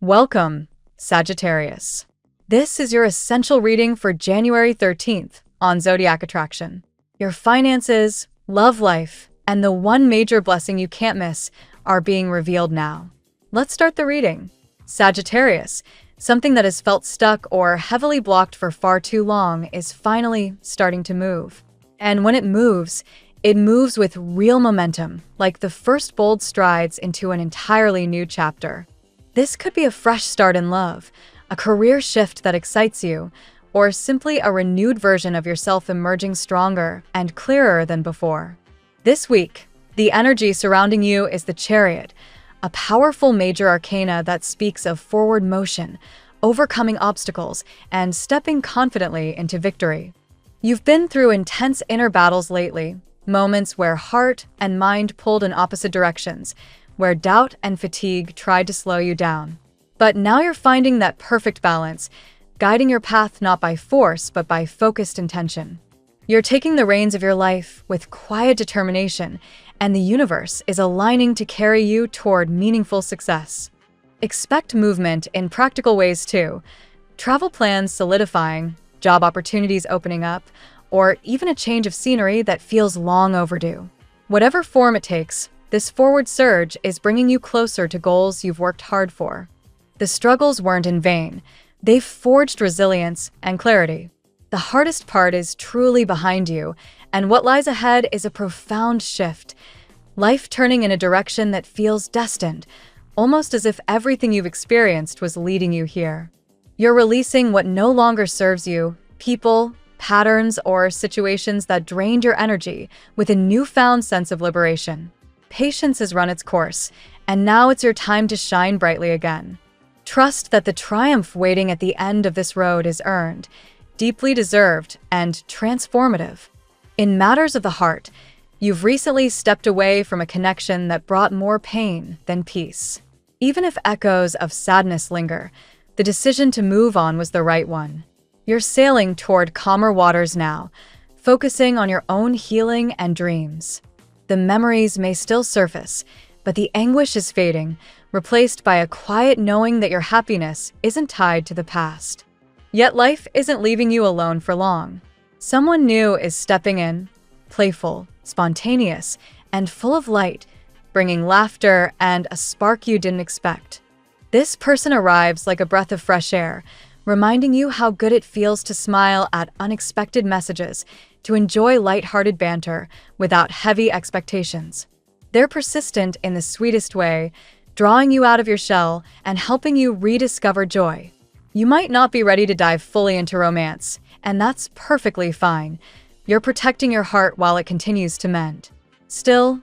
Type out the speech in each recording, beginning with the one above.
Welcome, Sagittarius. This is your essential reading for January 13th on Zodiac Attraction. Your finances, love life, and the one major blessing you can't miss are being revealed now. Let's start the reading. Sagittarius, something that has felt stuck or heavily blocked for far too long is finally starting to move. And when it moves with real momentum, like the first bold strides into an entirely new chapter. This could be a fresh start in love, a career shift that excites you, or simply a renewed version of yourself emerging stronger and clearer than before. This week, the energy surrounding you is the Chariot, a powerful major arcana that speaks of forward motion, overcoming obstacles, and stepping confidently into victory. You've been through intense inner battles lately, moments where heart and mind pulled in opposite directions, where doubt and fatigue tried to slow you down. But now you're finding that perfect balance, guiding your path not by force but by focused intention. You're taking the reins of your life with quiet determination, and the universe is aligning to carry you toward meaningful success. Expect movement in practical ways too. Travel plans solidifying, job opportunities opening up, or even a change of scenery that feels long overdue. Whatever form it takes, this forward surge is bringing you closer to goals you've worked hard for. The struggles weren't in vain. They've forged resilience and clarity. The hardest part is truly behind you, and what lies ahead is a profound shift. Life turning in a direction that feels destined, almost as if everything you've experienced was leading you here. You're releasing what no longer serves you, people, patterns, or situations that drained your energy with a newfound sense of liberation. Patience has run its course, and now it's your time to shine brightly again. Trust that the triumph waiting at the end of this road is earned, deeply deserved, and transformative. In matters of the heart, you've recently stepped away from a connection that brought more pain than peace. Even if echoes of sadness linger, the decision to move on was the right one. You're sailing toward calmer waters now, focusing on your own healing and dreams. The memories may still surface, but the anguish is fading, replaced by a quiet knowing that your happiness isn't tied to the past. Yet life isn't leaving you alone for long. Someone new is stepping in, playful, spontaneous, and full of light, bringing laughter and a spark you didn't expect. This person arrives like a breath of fresh air, reminding you how good it feels to smile at unexpected messages, to enjoy lighthearted banter without heavy expectations. They're persistent in the sweetest way, drawing you out of your shell and helping you rediscover joy. You might not be ready to dive fully into romance, and that's perfectly fine. You're protecting your heart while it continues to mend. Still,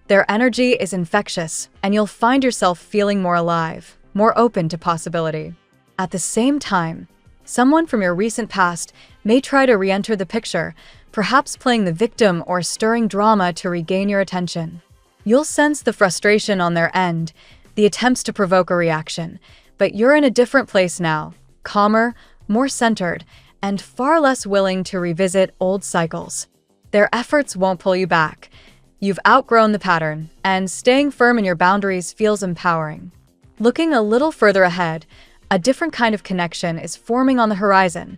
their energy is infectious, and you'll find yourself feeling more alive, more open to possibility. At the same time, someone from your recent past may try to re-enter the picture, perhaps playing the victim or stirring drama to regain your attention. You'll sense the frustration on their end, the attempts to provoke a reaction, but you're in a different place now, calmer, more centered, and far less willing to revisit old cycles. Their efforts won't pull you back. You've outgrown the pattern, and staying firm in your boundaries feels empowering. Looking a little further ahead, a different kind of connection is forming on the horizon,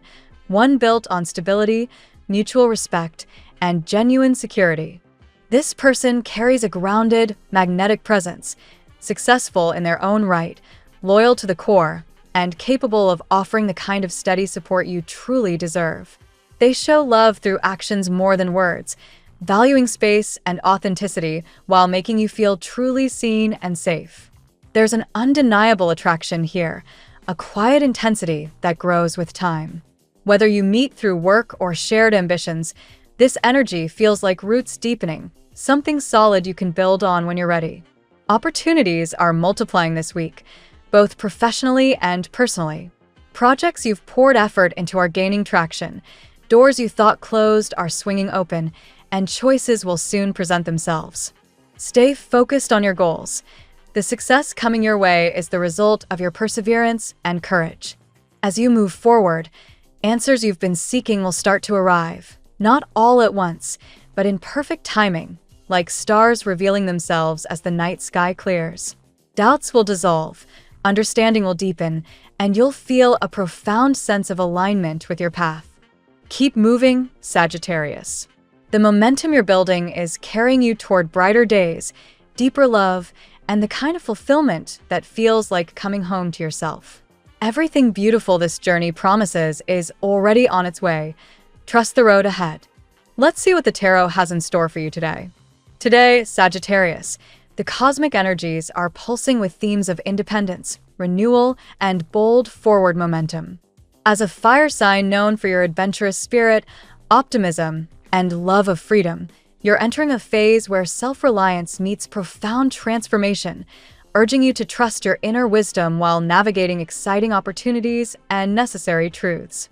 one built on stability, mutual respect, and genuine security. This person carries a grounded, magnetic presence, successful in their own right, loyal to the core, and capable of offering the kind of steady support you truly deserve. They show love through actions more than words, valuing space and authenticity while making you feel truly seen and safe. There's an undeniable attraction here, a quiet intensity that grows with time. Whether you meet through work or shared ambitions, this energy feels like roots deepening, something solid you can build on when you're ready. Opportunities are multiplying this week, both professionally and personally. Projects you've poured effort into are gaining traction, doors you thought closed are swinging open, and choices will soon present themselves. Stay focused on your goals. The success coming your way is the result of your perseverance and courage. As you move forward, answers you've been seeking will start to arrive, not all at once, but in perfect timing, like stars revealing themselves as the night sky clears. Doubts will dissolve, Understanding will deepen, and you'll feel a profound sense of alignment with your path. Keep moving, Sagittarius. The momentum you're building is carrying you toward brighter days, deeper love, and the kind of fulfillment that feels like coming home to yourself. Everything beautiful this journey promises is already on its way. Trust the road ahead. Let's see what the tarot has in store for you today. Today, Sagittarius, the cosmic energies are pulsing with themes of independence, renewal, and bold forward momentum. As a fire sign known for your adventurous spirit, optimism, and love of freedom, you're entering a phase where self-reliance meets profound transformation, urging you to trust your inner wisdom while navigating exciting opportunities and necessary truths.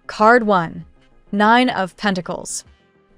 Card 1. Nine of Pentacles.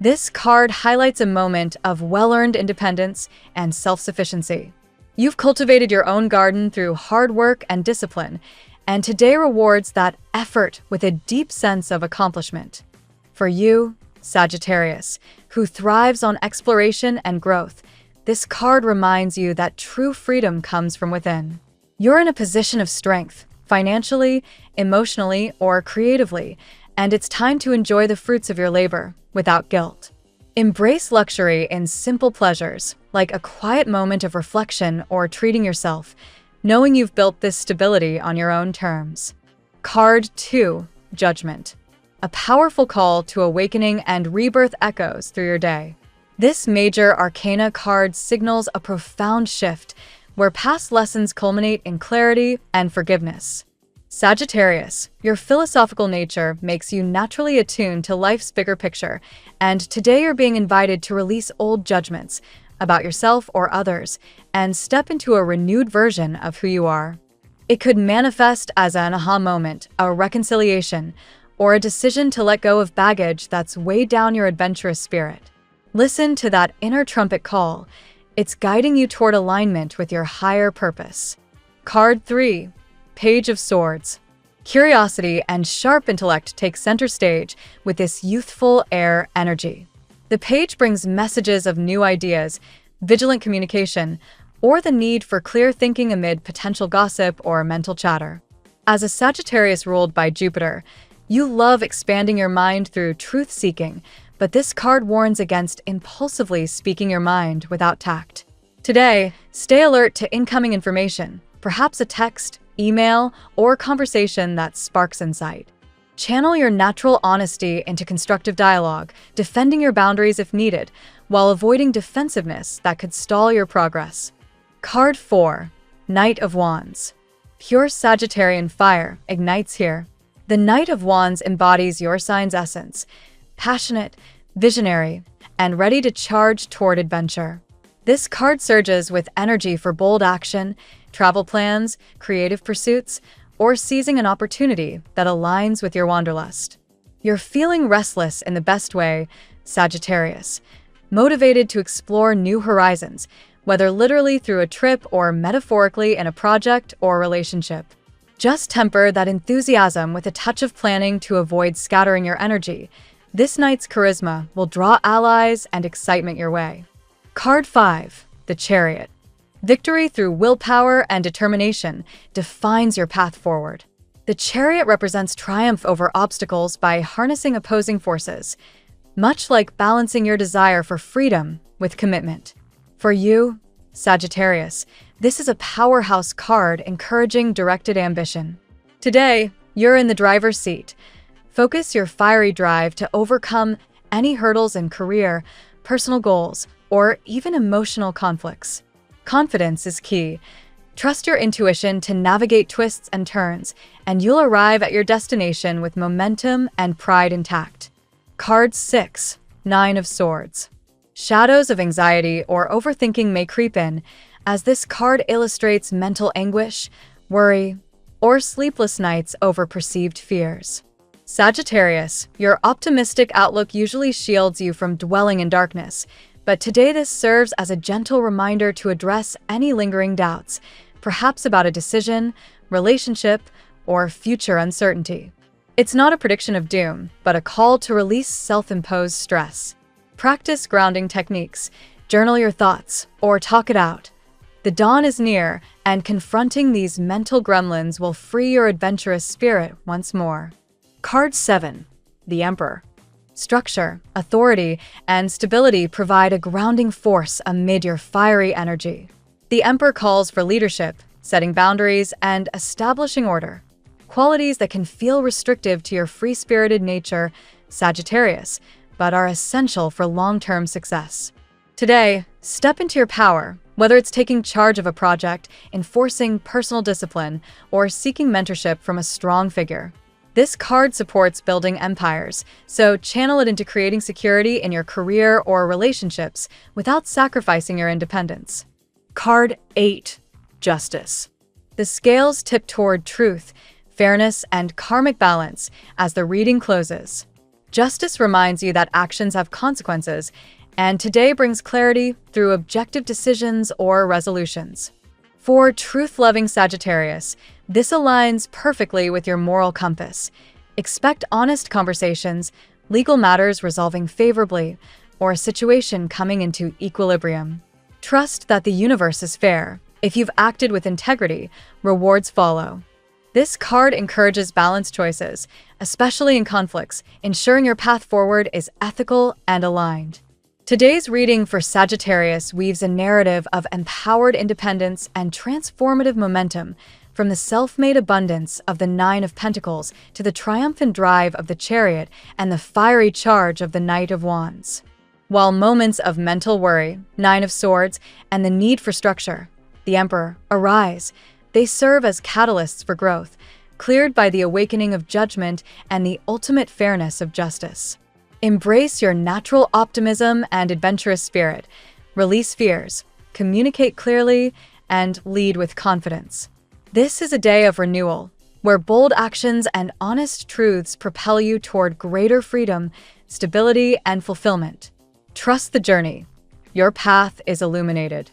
This card highlights a moment of well-earned independence and self-sufficiency. You've cultivated your own garden through hard work and discipline, and today rewards that effort with a deep sense of accomplishment. For you, Sagittarius, who thrives on exploration and growth, this card reminds you that true freedom comes from within. You're in a position of strength, financially, emotionally, or creatively, and it's time to enjoy the fruits of your labor without guilt. Embrace luxury in simple pleasures, like a quiet moment of reflection or treating yourself, knowing you've built this stability on your own terms. Card 2. Judgment. A powerful call to awakening and rebirth echoes through your day. This major arcana card signals a profound shift where past lessons culminate in clarity and forgiveness. Sagittarius, your philosophical nature makes you naturally attuned to life's bigger picture, and today you're being invited to release old judgments about yourself or others and step into a renewed version of who you are. It could manifest as an aha moment, a reconciliation, or a decision to let go of baggage that's weighed down your adventurous spirit. Listen to that inner trumpet call. It's guiding you toward alignment with your higher purpose. Card 3. Page of Swords. Curiosity and sharp intellect take center stage with this youthful air energy. The page brings messages of new ideas, vigilant communication, or the need for clear thinking amid potential gossip or mental chatter. As a Sagittarius ruled by Jupiter, you love expanding your mind through truth-seeking, but this card warns against impulsively speaking your mind without tact. Today, stay alert to incoming information, perhaps a text, email, or conversation that sparks insight. Channel your natural honesty into constructive dialogue, defending your boundaries if needed, while avoiding defensiveness that could stall your progress. Card 4. Knight of Wands. Pure Sagittarian fire ignites here. The Knight of Wands embodies your sign's essence, passionate, visionary, and ready to charge toward adventure. This card surges with energy for bold action, travel plans, creative pursuits, or seizing an opportunity that aligns with your wanderlust. You're feeling restless in the best way, Sagittarius, motivated to explore new horizons, whether literally through a trip or metaphorically in a project or relationship. Just temper that enthusiasm with a touch of planning to avoid scattering your energy. This night's charisma will draw allies and excitement your way. Card 5. The Chariot. Victory through willpower and determination defines your path forward. The Chariot represents triumph over obstacles by harnessing opposing forces, much like balancing your desire for freedom with commitment. For you, Sagittarius, this is a powerhouse card encouraging directed ambition. Today, you're in the driver's seat. Focus your fiery drive to overcome any hurdles in career, personal goals, or even emotional conflicts. Confidence is key. Trust your intuition to navigate twists and turns, and you'll arrive at your destination with momentum and pride intact. Card 6. Nine of Swords. Shadows of anxiety or overthinking may creep in, as this card illustrates mental anguish, worry, or sleepless nights over perceived fears. Sagittarius, your optimistic outlook usually shields you from dwelling in darkness, but today this serves as a gentle reminder to address any lingering doubts, perhaps about a decision, relationship, or future uncertainty. It's not a prediction of doom, but a call to release self-imposed stress. Practice grounding techniques, journal your thoughts, or talk it out. The dawn is near, and confronting these mental gremlins will free your adventurous spirit once more. Card 7. The Emperor. Structure, authority, and stability provide a grounding force amid your fiery energy. The Emperor calls for leadership, setting boundaries, and establishing order. Qualities that can feel restrictive to your free-spirited nature, Sagittarius, but are essential for long-term success. Today, step into your power, whether it's taking charge of a project, enforcing personal discipline, or seeking mentorship from a strong figure. This card supports building empires, so channel it into creating security in your career or relationships without sacrificing your independence. Card 8. Justice. The scales tip toward truth, fairness, and karmic balance as the reading closes. Justice reminds you that actions have consequences, and today brings clarity through objective decisions or resolutions. For truth-loving Sagittarius, this aligns perfectly with your moral compass. Expect honest conversations, legal matters resolving favorably, or a situation coming into equilibrium. Trust that the universe is fair. If you've acted with integrity, rewards follow. This card encourages balanced choices, especially in conflicts, ensuring your path forward is ethical and aligned. Today's reading for Sagittarius weaves a narrative of empowered independence and transformative momentum, from the self-made abundance of the Nine of Pentacles to the triumphant drive of the Chariot and the fiery charge of the Knight of Wands. While moments of mental worry, Nine of Swords, and the need for structure, the Emperor, arise, they serve as catalysts for growth, cleared by the awakening of judgment and the ultimate fairness of justice. Embrace your natural optimism and adventurous spirit, release fears, communicate clearly, and lead with confidence. This is a day of renewal, where bold actions and honest truths propel you toward greater freedom, stability, and fulfillment. Trust the journey. Your path is illuminated.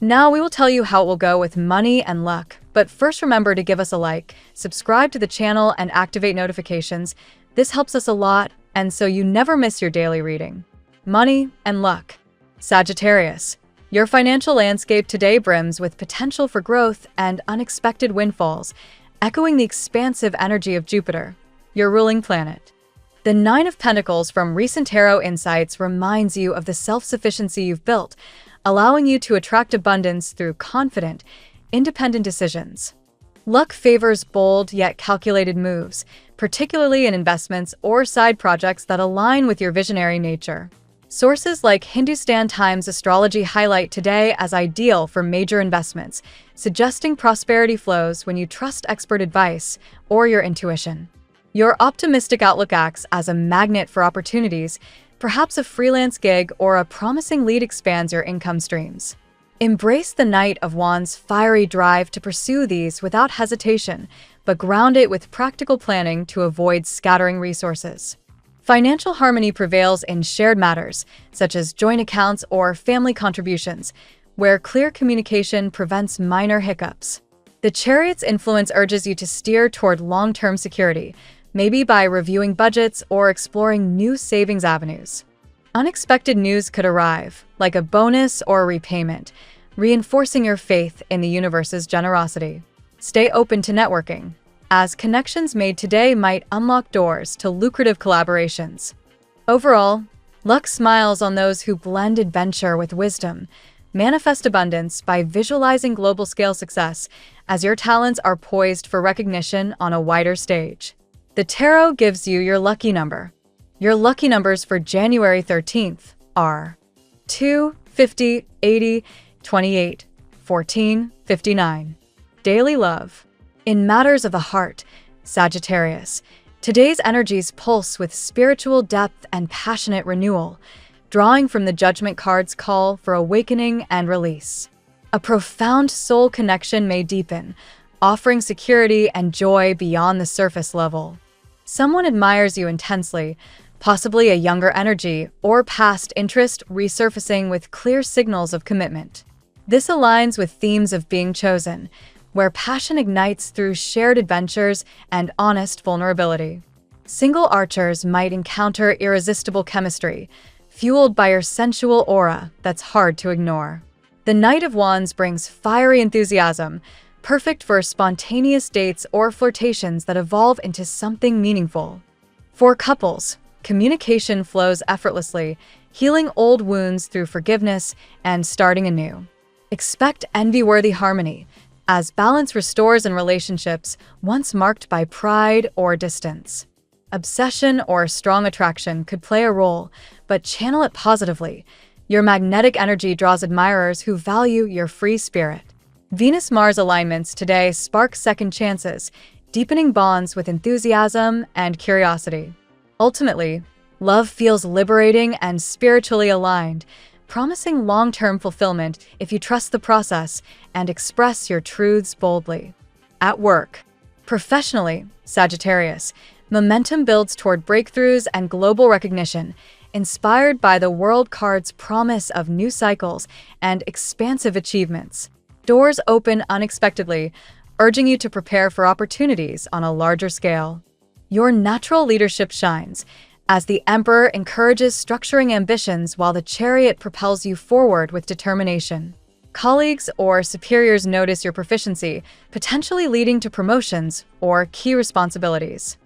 Now we will tell you how it will go with money and luck, but first remember to give us a like, subscribe to the channel, and activate notifications. This helps us a lot, and so you never miss your daily reading. Money and luck. Sagittarius, your financial landscape today brims with potential for growth and unexpected windfalls, echoing the expansive energy of Jupiter, your ruling planet. The Nine of Pentacles from recent tarot insights reminds you of the self-sufficiency you've built, allowing you to attract abundance through confident, independent decisions. Luck favors bold yet calculated moves, particularly in investments or side projects that align with your visionary nature. Sources like Hindustan Times Astrology highlight today as ideal for major investments, suggesting prosperity flows when you trust expert advice or your intuition. Your optimistic outlook acts as a magnet for opportunities. Perhaps a freelance gig or a promising lead expands your income streams. Embrace the Knight of Wands' fiery drive to pursue these without hesitation, but ground it with practical planning to avoid scattering resources. Financial harmony prevails in shared matters, such as joint accounts or family contributions, where clear communication prevents minor hiccups. The Chariot's influence urges you to steer toward long-term security, maybe by reviewing budgets or exploring new savings avenues. Unexpected news could arrive, like a bonus or a repayment, reinforcing your faith in the universe's generosity. Stay open to networking, as connections made today might unlock doors to lucrative collaborations. Overall, luck smiles on those who blend adventure with wisdom. Manifest abundance by visualizing global-scale success, as your talents are poised for recognition on a wider stage. The tarot gives you your lucky number. Your lucky numbers for January 13th are 2, 50, 80, 28, 14, 59. Daily love. In matters of the heart, Sagittarius, today's energies pulse with spiritual depth and passionate renewal, drawing from the Judgment card's call for awakening and release. A profound soul connection may deepen, offering security and joy beyond the surface level. Someone admires you intensely, possibly a younger energy or past interest resurfacing with clear signals of commitment. This aligns with themes of being chosen, where passion ignites through shared adventures and honest vulnerability. Single archers might encounter irresistible chemistry, fueled by your sensual aura that's hard to ignore. The Knight of Wands brings fiery enthusiasm, perfect for spontaneous dates or flirtations that evolve into something meaningful. For couples, communication flows effortlessly, healing old wounds through forgiveness and starting anew. Expect envy-worthy harmony, as balance restores in relationships once marked by pride or distance. Obsession or strong attraction could play a role, but channel it positively. Your magnetic energy draws admirers who value your free spirit. Venus-Mars alignments today spark second chances, deepening bonds with enthusiasm and curiosity. Ultimately, love feels liberating and spiritually aligned, promising long-term fulfillment if you trust the process and express your truths boldly. At work, professionally, Sagittarius, momentum builds toward breakthroughs and global recognition, inspired by the World card's promise of new cycles and expansive achievements. Doors open unexpectedly, urging you to prepare for opportunities on a larger scale. Your natural leadership shines, as the Emperor encourages structuring ambitions while the Chariot propels you forward with determination. Colleagues or superiors notice your proficiency, potentially leading to promotions or key responsibilities.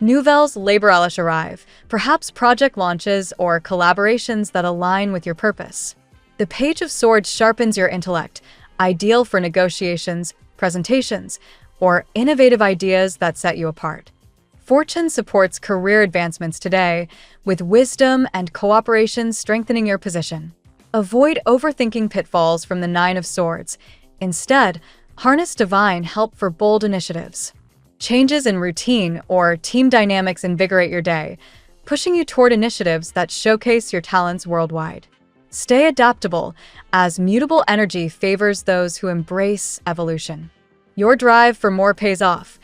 Nouvelles laborales arrive, perhaps project launches or collaborations that align with your purpose. The Page of Swords sharpens your intellect, ideal for negotiations, presentations, or innovative ideas that set you apart. Fortune supports career advancements today, with wisdom and cooperation strengthening your position. Avoid overthinking pitfalls from the Nine of Swords. Instead, harness divine help for bold initiatives. Changes in routine or team dynamics invigorate your day, pushing you toward initiatives that showcase your talents worldwide. Stay adaptable, as mutable energy favors those who embrace evolution. Your drive for more pays off.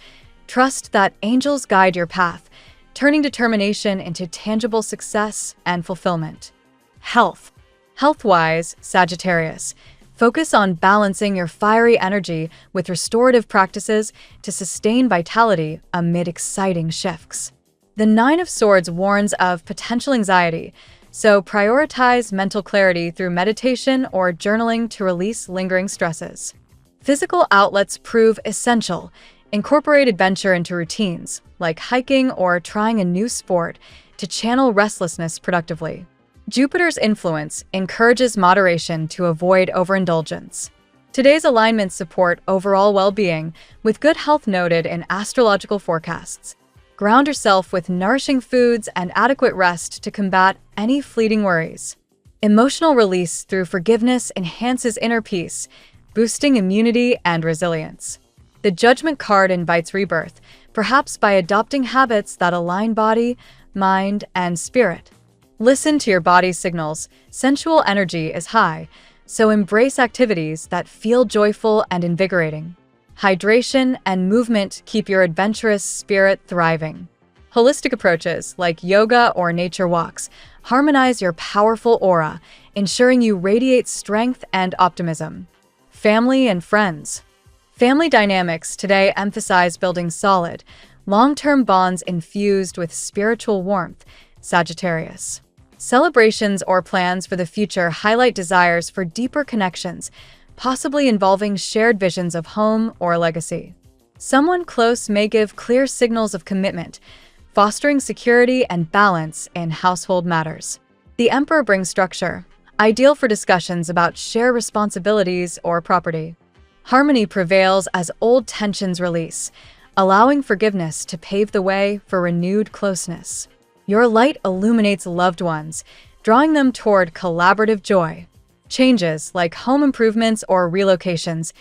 Trust that angels guide your path, turning determination into tangible success and fulfillment. Health. Health-wise, Sagittarius, focus on balancing your fiery energy with restorative practices to sustain vitality amid exciting shifts. The Nine of Swords warns of potential anxiety, so prioritize mental clarity through meditation or journaling to release lingering stresses. Physical outlets prove essential. Incorporate adventure into routines, like hiking or trying a new sport, to channel restlessness productively. Jupiter's influence encourages moderation to avoid overindulgence. Today's alignments support overall well-being, with good health noted in astrological forecasts. Ground yourself with nourishing foods and adequate rest to combat any fleeting worries. Emotional release through forgiveness enhances inner peace, boosting immunity and resilience. The Judgment card invites rebirth, perhaps by adopting habits that align body, mind, and spirit. Listen to your body's signals. Sensual energy is high, so embrace activities that feel joyful and invigorating. Hydration and movement keep your adventurous spirit thriving. Holistic approaches, like yoga or nature walks, harmonize your powerful aura, ensuring you radiate strength and optimism. Family and friends. Family dynamics today emphasize building solid, long-term bonds infused with spiritual warmth, Sagittarius. Celebrations or plans for the future highlight desires for deeper connections, possibly involving shared visions of home or legacy. Someone close may give clear signals of commitment, fostering security and balance in household matters. The Emperor brings structure, ideal for discussions about shared responsibilities or property. Harmony prevails as old tensions release, allowing forgiveness to pave the way for renewed closeness. Your light illuminates loved ones, drawing them toward collaborative joy. Changes, like home improvements or relocations,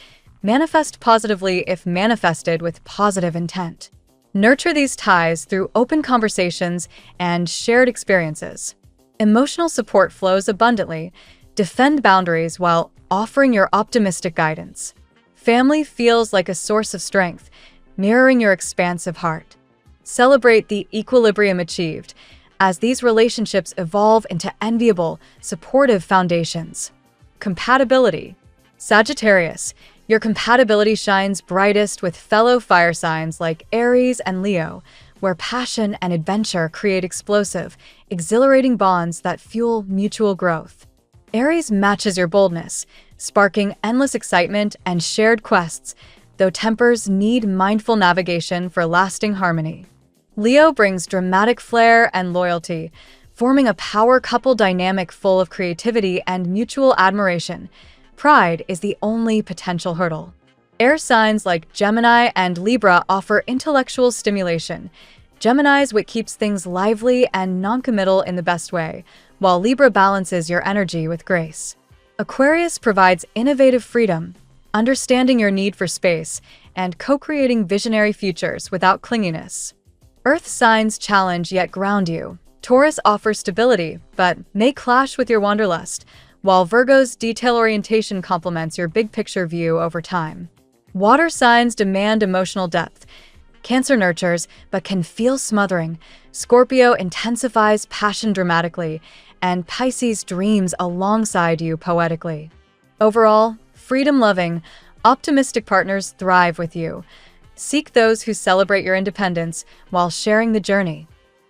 manifest positively if manifested with positive intent. Nurture these ties through open conversations and shared experiences. Emotional support flows abundantly. Defend boundaries while offering your optimistic guidance. Family feels like a source of strength, mirroring your expansive heart. Celebrate the equilibrium achieved, as these relationships evolve into enviable, supportive foundations. Compatibility. Sagittarius, your compatibility shines brightest with fellow fire signs like Aries and Leo, where passion and adventure create explosive, exhilarating bonds that fuel mutual growth. Aries matches your boldness, sparking endless excitement and shared quests, though tempers need mindful navigation for lasting harmony. Leo brings dramatic flair and loyalty, forming a power couple dynamic full of creativity and mutual admiration. Pride is the only potential hurdle. Air signs like Gemini and Libra offer intellectual stimulation. Gemini's what keeps things lively and non-committal in the best way, while Libra balances your energy with grace. Aquarius provides innovative freedom, understanding your need for space, and co-creating visionary futures without clinginess. Earth signs challenge yet ground you. Taurus offers stability, but may clash with your wanderlust, while Virgo's detail orientation complements your big-picture view over time. Water signs demand emotional depth. Cancer nurtures, but can feel smothering. Scorpio intensifies passion dramatically, and Pisces dreams alongside you poetically. Overall, freedom-loving, optimistic partners thrive with you. Seek those who celebrate your independence while sharing the journey.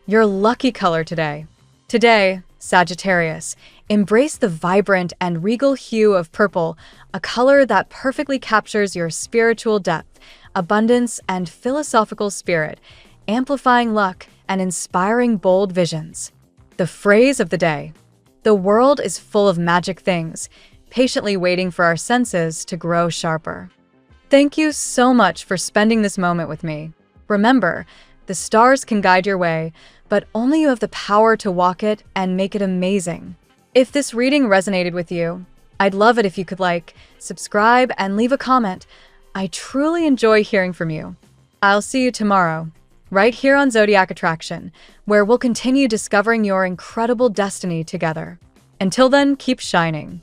Your lucky color today. Today, Sagittarius, embrace the vibrant and regal hue of purple, a color that perfectly captures your spiritual depth, abundance, and philosophical spirit, amplifying luck and inspiring bold visions. The phrase of the day: the world is full of magic things, patiently waiting for our senses to grow sharper. Thank you so much for spending this moment with me. Remember, the stars can guide your way, but only you have the power to walk it and make it amazing. If this reading resonated with you, I'd love it if you could like, subscribe, and leave a comment. I truly enjoy hearing from you. I'll see you tomorrow, right here on Zodiac Attraction, where we'll continue discovering your incredible destiny together. Until then, keep shining.